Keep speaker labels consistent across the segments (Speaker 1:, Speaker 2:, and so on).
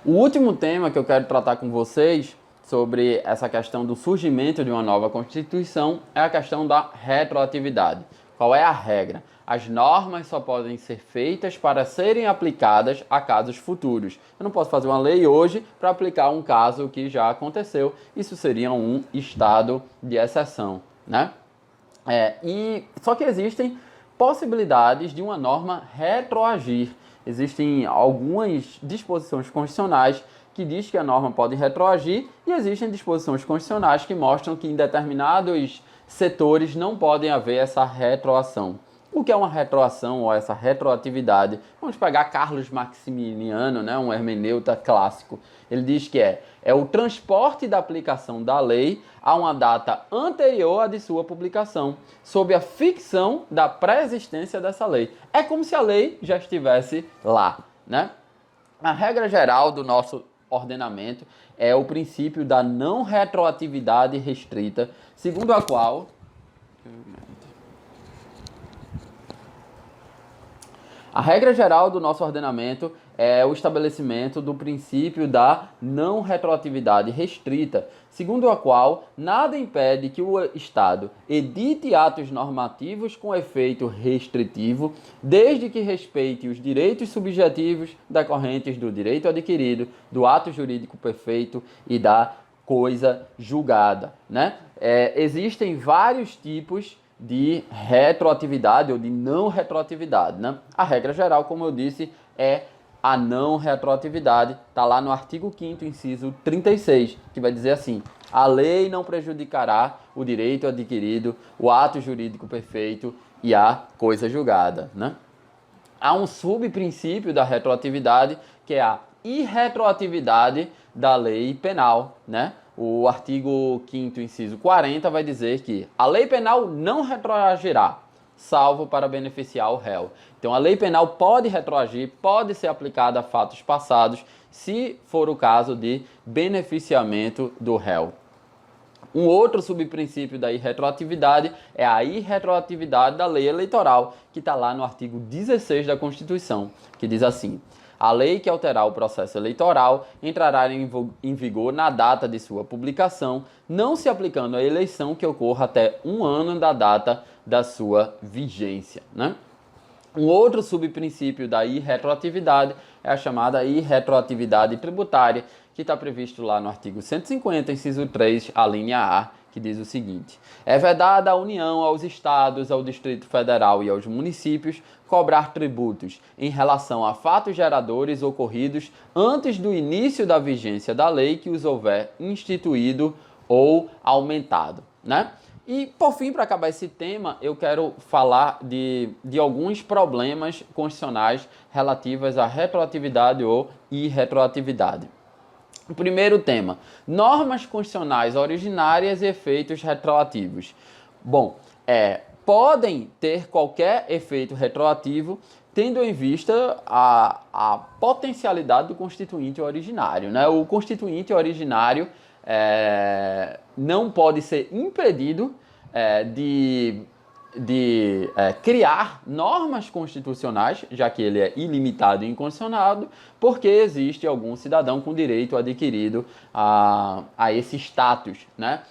Speaker 1: O último tema que eu quero tratar com vocês sobre essa questão do surgimento de uma nova Constituição é a questão da retroatividade. Qual é a regra? As normas só podem ser feitas para serem aplicadas a casos futuros. Eu não posso fazer uma lei hoje para aplicar um caso que já aconteceu. Isso seria um estado de exceção, né? Só que existem possibilidades de uma norma retroagir. Existem algumas disposições constitucionais que diz que a norma pode retroagir e existem disposições constitucionais que mostram que em determinados setores não podem haver essa retroação. O que é uma retroação ou essa retroatividade? Vamos pegar Carlos Maximiano, né, um hermeneuta clássico. Ele diz que é o transporte da aplicação da lei a uma data anterior à de sua publicação, sob a ficção da pré-existência dessa lei. É como se a lei já estivesse lá, né? A regra geral do nosso ordenamento é o princípio da não retroatividade restrita, segundo a qual a regra geral do nosso ordenamento é o estabelecimento do princípio da não retroatividade restrita, segundo a qual nada impede que o Estado edite atos normativos com efeito restritivo, desde que respeite os direitos subjetivos decorrentes do direito adquirido, do ato jurídico perfeito e da coisa julgada, né? Existem vários tipos de retroatividade ou de não retroatividade, né? A regra geral, como eu disse, é a não retroatividade. Está lá no artigo 5º, inciso 36, que vai dizer assim: a lei não prejudicará o direito adquirido, o ato jurídico perfeito e a coisa julgada, né? Há um subprincípio da retroatividade, que é a irretroatividade da lei penal, né? O artigo 5º, inciso 40, vai dizer que a lei penal não retroagirá, salvo para beneficiar o réu. Então, a lei penal pode retroagir, pode ser aplicada a fatos passados, se for o caso de beneficiamento do réu. Um outro subprincípio da irretroatividade é a irretroatividade da lei eleitoral, que está lá no artigo 16 da Constituição, que diz assim: a lei que alterar o processo eleitoral entrará em vigor na data de sua publicação, não se aplicando à eleição que ocorra até 1 ano da data da sua vigência, né? Um outro subprincípio da irretroatividade é a chamada irretroatividade tributária, que está previsto lá no artigo 150, inciso 3, a linha A, que diz o seguinte: é vedada à União, aos Estados, ao Distrito Federal e aos municípios cobrar tributos em relação a fatos geradores ocorridos antes do início da vigência da lei que os houver instituído ou aumentado, né? E, por fim, para acabar esse tema, eu quero falar de alguns problemas constitucionais relativos à retroatividade ou irretroatividade. O primeiro tema: normas constitucionais originárias e efeitos retroativos. Bom, podem ter qualquer efeito retroativo, tendo em vista a potencialidade do constituinte originário, né? O constituinte originário não pode ser impedido de criar normas constitucionais, já que ele é ilimitado e incondicionado, porque existe algum cidadão com direito adquirido a esse status, né?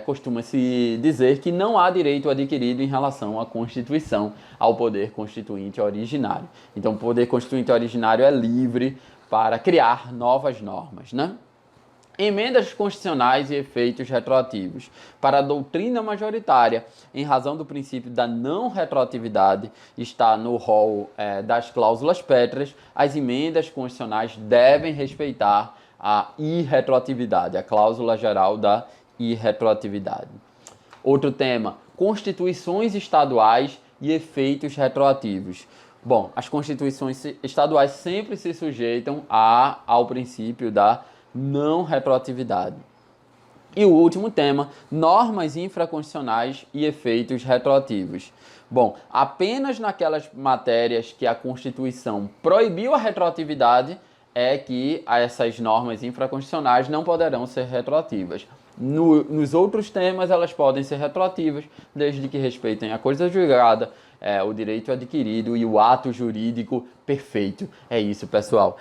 Speaker 1: Costuma-se dizer que não há direito adquirido em relação à Constituição, ao poder constituinte originário. Então, o poder constituinte originário é livre para criar novas normas, né? Emendas constitucionais e efeitos retroativos. Para a doutrina majoritária, em razão do princípio da não retroatividade, está no rol das cláusulas pétreas, as emendas constitucionais devem respeitar a irretroatividade, a cláusula geral da irretroatividade. Outro tema: constituições estaduais e efeitos retroativos. Bom, as constituições estaduais sempre se sujeitam ao princípio da não retroatividade. E o último tema: normas infraconstitucionais e efeitos retroativos. Bom, apenas naquelas matérias que a Constituição proibiu a retroatividade é que essas normas infraconstitucionais não poderão ser retroativas. Nos outros temas, elas podem ser retroativas, desde que respeitem a coisa julgada, o direito adquirido e o ato jurídico perfeito. É isso, pessoal.